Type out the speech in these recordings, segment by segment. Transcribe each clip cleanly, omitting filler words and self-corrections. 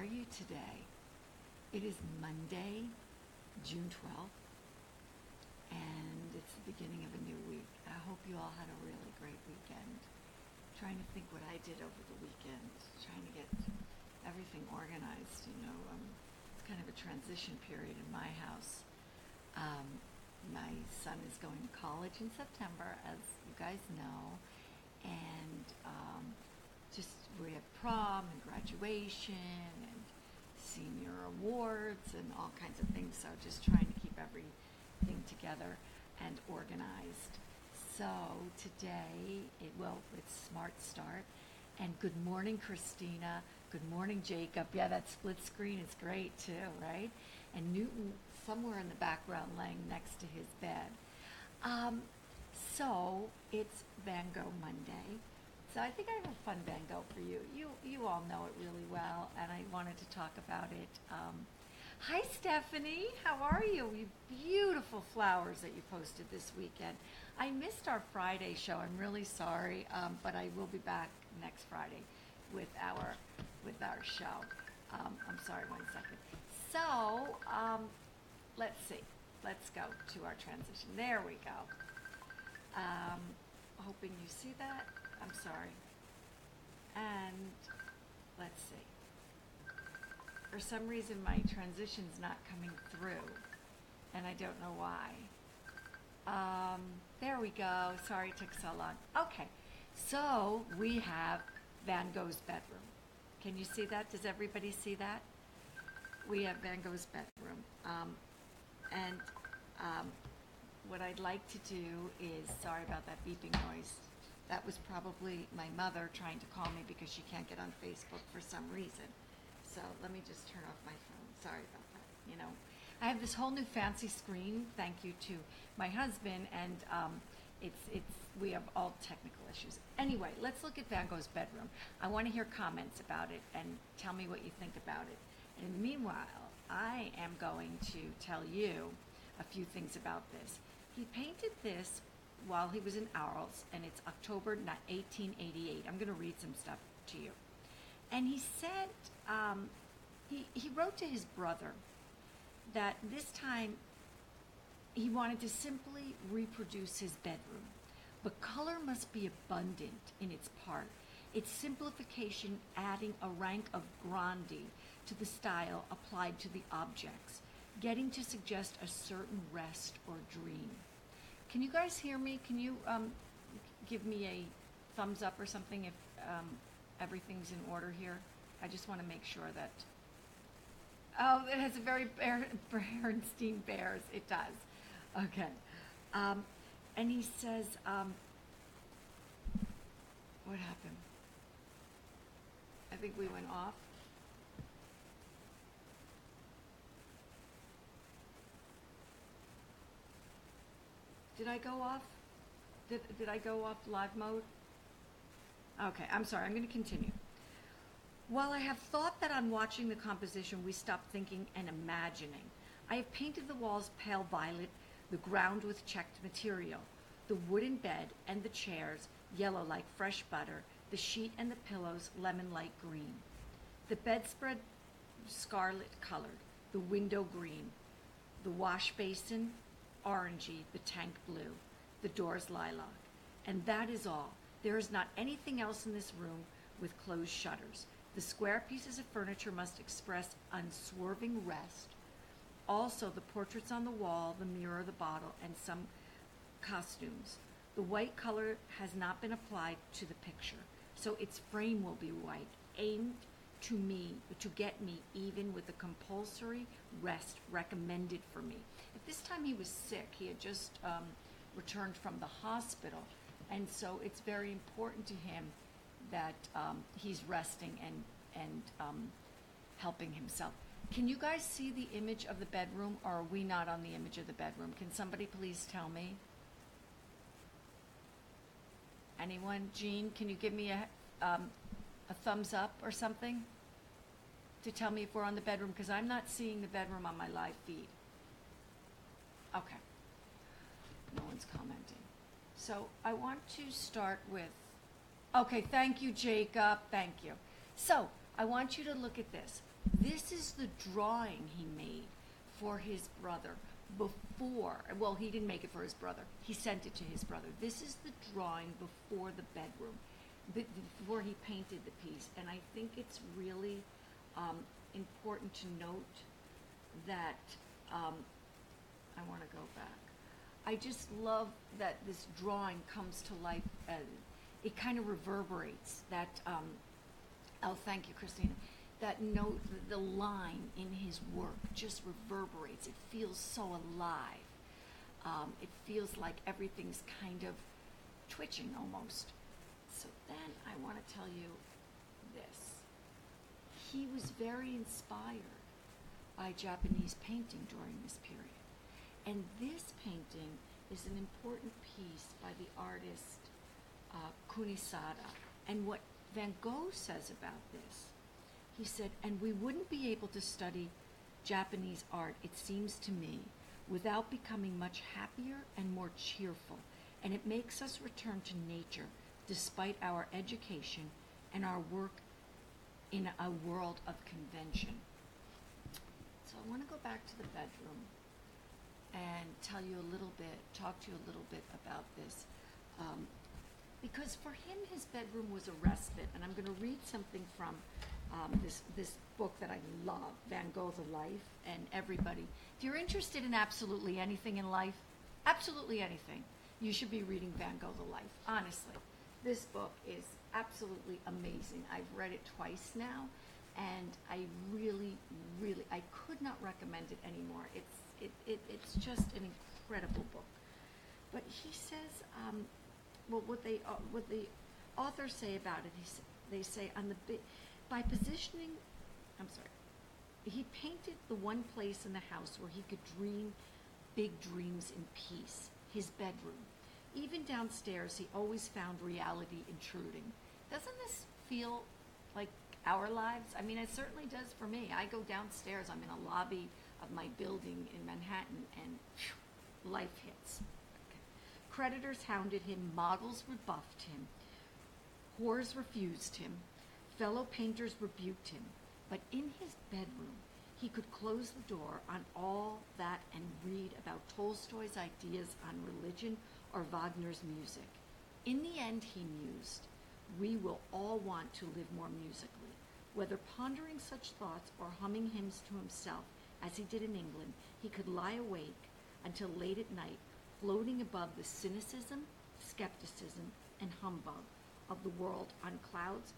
are you today? It is Monday, June 12th, and it's the beginning of a new week. I hope you all had a really great weekend. Trying to think what I did over the weekend, trying to get everything organized, it's kind of a transition period in my house. My son is going to college in September, as you guys know, and just we have prom and graduation and senior awards and all kinds of things, so just trying to keep everything together and organized. So today, it's Smart Start, and good morning, Christina. Good morning, Jacob. Yeah, that split screen is great too, right? And Newton somewhere in the background laying next to his bed. So it's Van Gogh Monday. So I think I have a fun Van Gogh for you. You all know it really well, and I wanted to talk about it. Hi, Stephanie. How are you? You beautiful flowers that you posted this weekend. I missed our Friday show. I'm really sorry, but I will be back next Friday with our show. I'm sorry, 1 second. So let's see. Let's go to our transition. There we go. Hoping you see that. I'm sorry. And let's see. For some reason, my transition's not coming through, and I don't know why. There we go. Sorry it took so long. Okay, so we have Van Gogh's bedroom. Can you see that? Does everybody see that? We have Van Gogh's bedroom. And what I'd like to do is, sorry about that beeping noise. That was probably my mother trying to call me because she can't get on Facebook for some reason. So let me just turn off my phone. Sorry about that. I have this whole new fancy screen. Thank you to my husband, and we have all technical issues. Anyway, let's look at Van Gogh's bedroom. I want to hear comments about it and tell me what you think about it. And meanwhile, I am going to tell you a few things about this. He painted this while he was in Arles, and it's October 1888. I'm going to read some stuff to you. And he said, he wrote to his brother that this time he wanted to simply reproduce his bedroom, but color must be abundant in its part, its simplification adding a rank of grandeur to the style applied to the objects, getting to suggest a certain rest or dream. Can you guys hear me? Can you give me a thumbs up or something if everything's in order here? I just want to make sure that... Oh, it has a very Bernstein Bears. It does. Okay. And he says, what happened? I think we went off. Did I go off? Did I go off live mode? Okay, I'm sorry. I'm going to continue. While I have thought that on watching the composition we stop thinking and imagining, I have painted the walls pale violet, the ground with checked material, the wooden bed and the chairs yellow like fresh butter, the sheet and the pillows lemon light green, the bedspread scarlet colored, the window green, the wash basin orangey, the tank blue, the doors lilac. And that is all. There is not anything else in this room with closed shutters. The square pieces of furniture must express unswerving rest. Also, the portraits on the wall, the mirror, the bottle, and some costumes. The white color has not been applied to the picture, so its frame will be white, aimed to me, to get me even with the compulsory rest recommended for me. At this time he was sick. He had just returned from the hospital, and so it's very important to him that he's resting and helping himself. Can you guys see the image of the bedroom, or are we not on the image of the bedroom? Can somebody please tell me? Anyone? Jean, can you give me a thumbs up or something to tell me if we're on the bedroom? Because I'm not seeing the bedroom on my live feed. Okay. No one's commenting. So I want to start with, okay, thank you, Jacob. Thank you. So I want you to look at this. This is the drawing he made for his brother before, well, he didn't make it for his brother. He sent it to his brother. This is the drawing before the bedroom, before he painted the piece. And I think it's really important to note that, I want to go back. I just love that this drawing comes to life, and it kind of reverberates that, oh, thank you, Christina. That note, the line in his work just reverberates. It feels so alive. It feels like everything's kind of twitching almost. So then I want to tell you this. He was very inspired by Japanese painting during this period. And this painting is an important piece by the artist Kunisada. And what Van Gogh says about this, he said, and we wouldn't be able to study Japanese art, it seems to me, without becoming much happier and more cheerful. And it makes us return to nature despite our education and our work in a world of convention. So I want to go back to the bedroom and tell you a little bit, talk to you a little bit about this. Because for him, his bedroom was a respite. And I'm going to read something from this book that I love, Van Gogh, The Life, and everybody. If you're interested in absolutely anything in life, absolutely anything, you should be reading Van Gogh, The Life. Honestly, this book is absolutely amazing. I've read it twice now, and I really, really, I could not recommend it anymore. It's just an incredible book. But he says, well, what the authors say about it, they say by positioning, he painted the one place in the house where he could dream big dreams in peace, his bedroom. Even downstairs, he always found reality intruding. Doesn't this feel like our lives? I mean, it certainly does for me. I go downstairs, I'm in a lobby of my building in Manhattan, and phew, life hits. Okay. Creditors hounded him, models rebuffed him, whores refused him, fellow painters rebuked him, but in his bedroom, he could close the door on all that and read about Tolstoy's ideas on religion or Wagner's music. In the end, he mused, we will all want to live more musically. Whether pondering such thoughts or humming hymns to himself, as he did in England, he could lie awake until late at night, floating above the cynicism, skepticism, and humbug of the world on clouds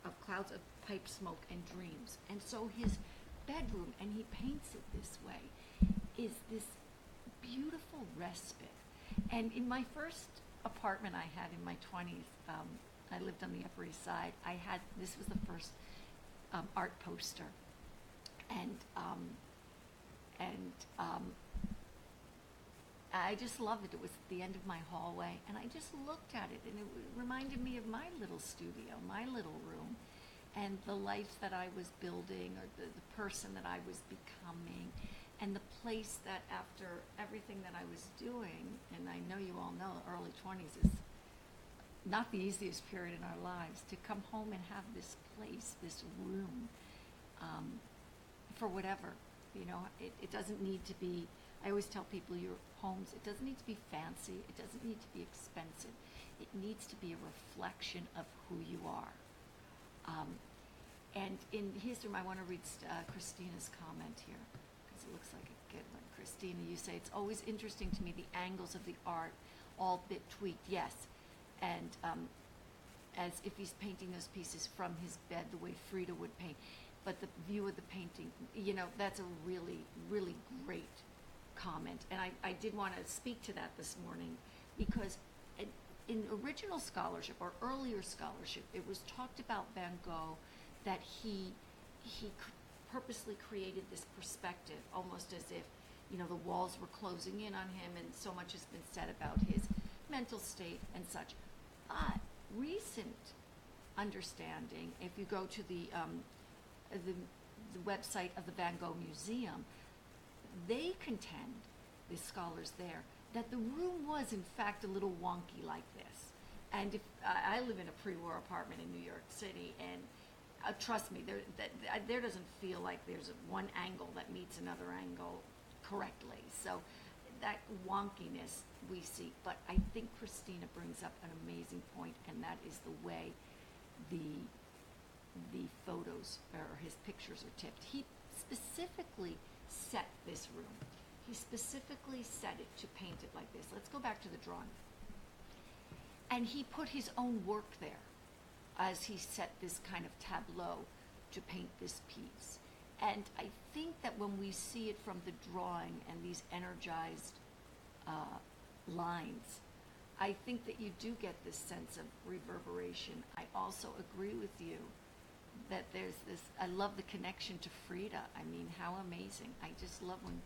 of pipe smoke and dreams. And so his bedroom, and he paints it this way, is this beautiful respite. And in my first apartment I had in my 20s, I lived on the Upper East Side. This was the first art poster, and I just loved it. It was at the end of my hallway, and I just looked at it, and it reminded me of my little studio, my little room, and the life that I was building, or the person that I was becoming, and the place that after everything that I was doing, and I know you all know early 20s is not the easiest period in our lives, to come home and have this place, this room, for whatever. You know, it doesn't need to be, I always tell people your homes, it doesn't need to be fancy, it doesn't need to be expensive. It needs to be a reflection of who you are. And in his room, I want to read Christina's comment here, because it looks like a good one. Christina, you say, it's always interesting to me, the angles of the art, all bit tweaked, yes. And as if he's painting those pieces from his bed, the way Frida would paint. But the view of the painting, you know, that's a really, really great comment. And I did want to speak to that this morning, because in original scholarship or earlier scholarship, it was talked about Van Gogh that he purposely created this perspective, almost as if, you know, the walls were closing in on him, and so much has been said about his mental state and such. But recent understanding, if you go to the website of the Van Gogh Museum, they contend, the scholars there, that the room was in fact a little wonky like this. And if I live in a pre-war apartment in New York City, and trust me, there doesn't feel like there's one angle that meets another angle correctly. So that wonkiness we see. But I think Christina brings up an amazing point, and that is the way the photos or his pictures are tipped. He specifically set this room. He specifically set it to paint it like this. Let's go back to the drawing. And he put his own work there as he set this kind of tableau to paint this piece. And I think that when we see it from the drawing and these energized lines, I think that you do get this sense of reverberation. I also agree with you that there's this, I love the connection to Frida. I mean, how amazing. I just love when,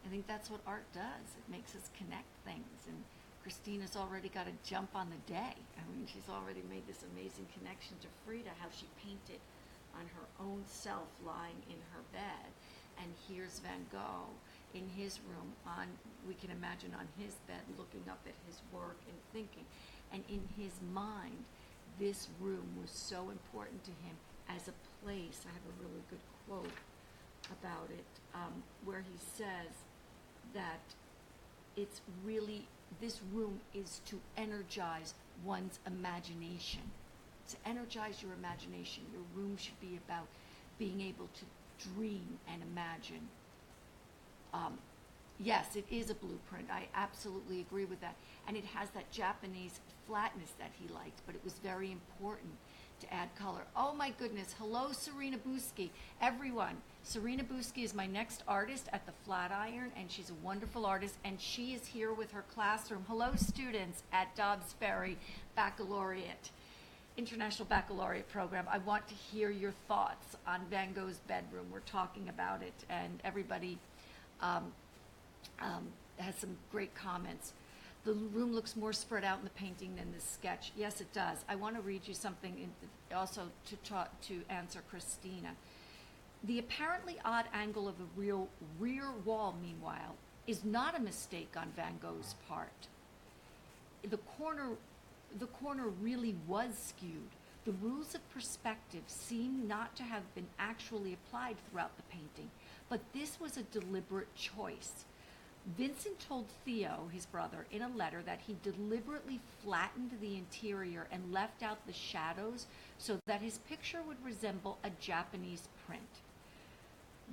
I think that's what art does. It makes us connect things. And Christina's already got a jump on the day. I mean, she's already made this amazing connection to Frida, how she painted on her own self lying in her bed. And here's Van Gogh in his room on, we can imagine on his bed, looking up at his work and thinking. And in his mind, this room was so important to him as a place. I have a really good quote about it, where he says that it's really, this room is to energize one's imagination. To energize your imagination. Your room should be about being able to dream and imagine. Yes, it is a blueprint. I absolutely agree with that. And it has that Japanese flatness that he liked, but it was very important to add color. Oh my goodness. Hello, Serena Buski. Everyone, Serena Buski is my next artist at the Flatiron, and she's a wonderful artist, and she is here with her classroom. Hello, students at Dobbs Ferry Baccalaureate, International Baccalaureate Program. I want to hear your thoughts on Van Gogh's bedroom. We're talking about it, and everybody has some great comments. The room looks more spread out in the painting than the sketch. Yes, it does. I want to read you something also to answer Christina. The apparently odd angle of the rear wall, meanwhile, is not a mistake on Van Gogh's part. The corner really was skewed. The rules of perspective seem not to have been actually applied throughout the painting, but this was a deliberate choice. Vincent told Theo, his brother, in a letter that he deliberately flattened the interior and left out the shadows so that his picture would resemble a Japanese print.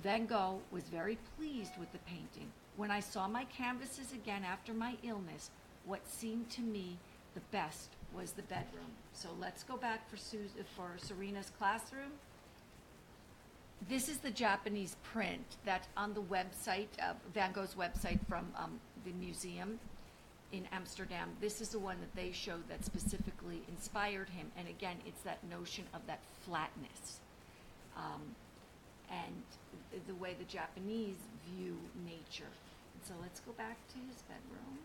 Van Gogh was very pleased with the painting. When I saw my canvases again after my illness, what seemed to me the best was the bedroom. So let's go back for Serena's classroom. This is the Japanese print that's on the website, Van Gogh's website from the museum in Amsterdam. This is the one that they showed that specifically inspired him. And again, it's that notion of that flatness and the way the Japanese view nature. And so let's go back to his bedroom.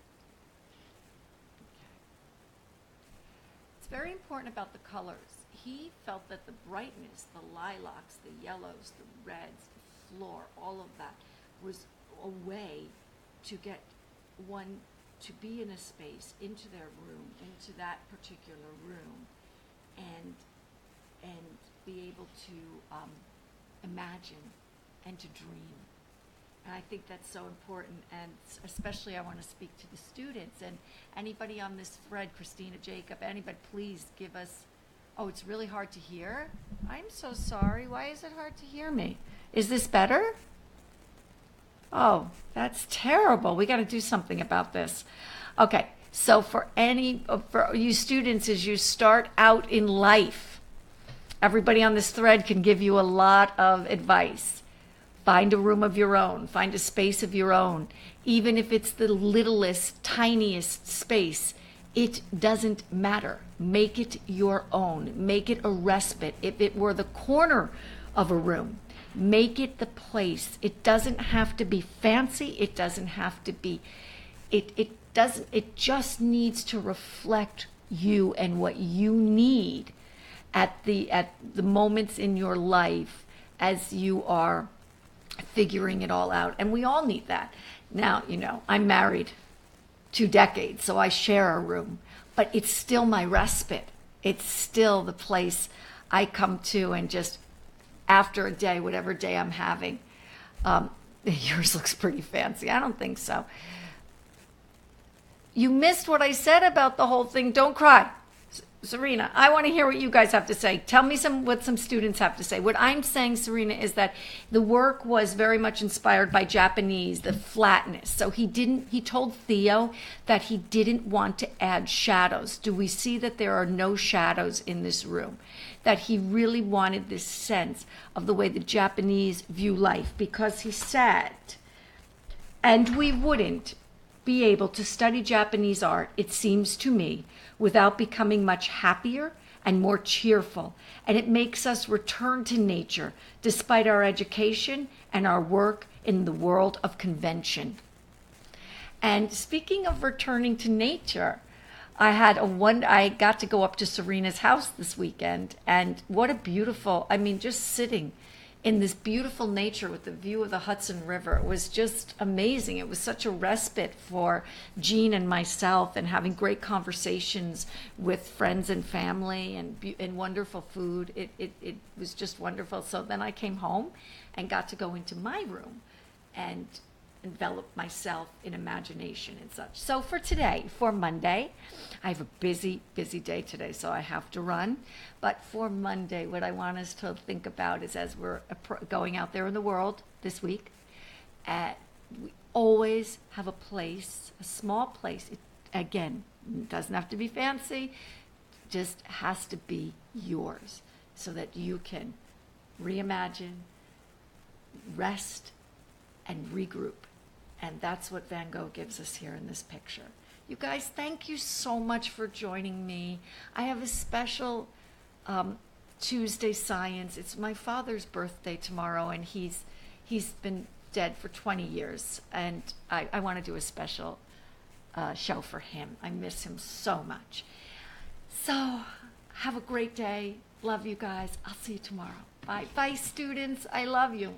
It's very important about the colors. He felt that the brightness, the lilacs, the yellows, the reds, the floor, all of that was a way to get one to be in a space, into their room, into that particular room, and be able to imagine and to dream. And I think that's so important, and especially I want to speak to the students and anybody on this thread, Christina, Jacob, anybody, please give us, oh, it's really hard to hear? I'm so sorry. Why is it hard to hear me? Is this better? Oh, that's terrible. We got to do something about this. Okay, so for you students, as you start out in life, everybody on this thread can give you a lot of advice. Find a room of your own. Find a space of your own. Even if it's the littlest, tiniest space, it doesn't matter. Make it your own. Make it a respite. If it were the corner of a room, make it the place. It doesn't have to be fancy. It doesn't have to be, it just needs to reflect you and what you need at the moments in your life as you are figuring it all out. And we all need that. Now, I'm married 2 decades, so I share a room, but it's still my respite. It's still the place I come to and just after a day, whatever day I'm having, yours looks pretty fancy. I don't think so. You missed what I said about the whole thing. Don't cry. Serena, I want to hear what you guys have to say. Tell me what some students have to say. What I'm saying, Serena, is that the work was very much inspired by Japanese, the flatness. So he told Theo that he didn't want to add shadows. Do we see that there are no shadows in this room? That he really wanted this sense of the way the Japanese view life, because he said, and we wouldn't be able to study Japanese art, it seems to me, without becoming much happier and more cheerful. And it makes us return to nature despite our education and our work in the world of convention. And speaking of returning to nature, I got to go up to Serena's house this weekend, and what a beautiful, just sitting in this beautiful nature with the view of the Hudson River. It was just amazing. It was such a respite for Jean and myself, and having great conversations with friends and family, and wonderful food. It was just wonderful. So then I came home and got to go into my room and envelop myself in imagination and such. So for today, for Monday, I have a busy, busy day today, so I have to run. But for Monday, what I want us to think about is, as we're going out there in the world this week, we always have a place, a small place. Again, it doesn't have to be fancy, just has to be yours, so that you can reimagine, rest, and regroup. And that's what Van Gogh gives us here in this picture. You guys, thank you so much for joining me. I have a special Tuesday Science. It's my father's birthday tomorrow, and he's been dead for 20 years. And I want to do a special show for him. I miss him so much. So have a great day. Love you guys. I'll see you tomorrow. Bye. Bye, students. I love you.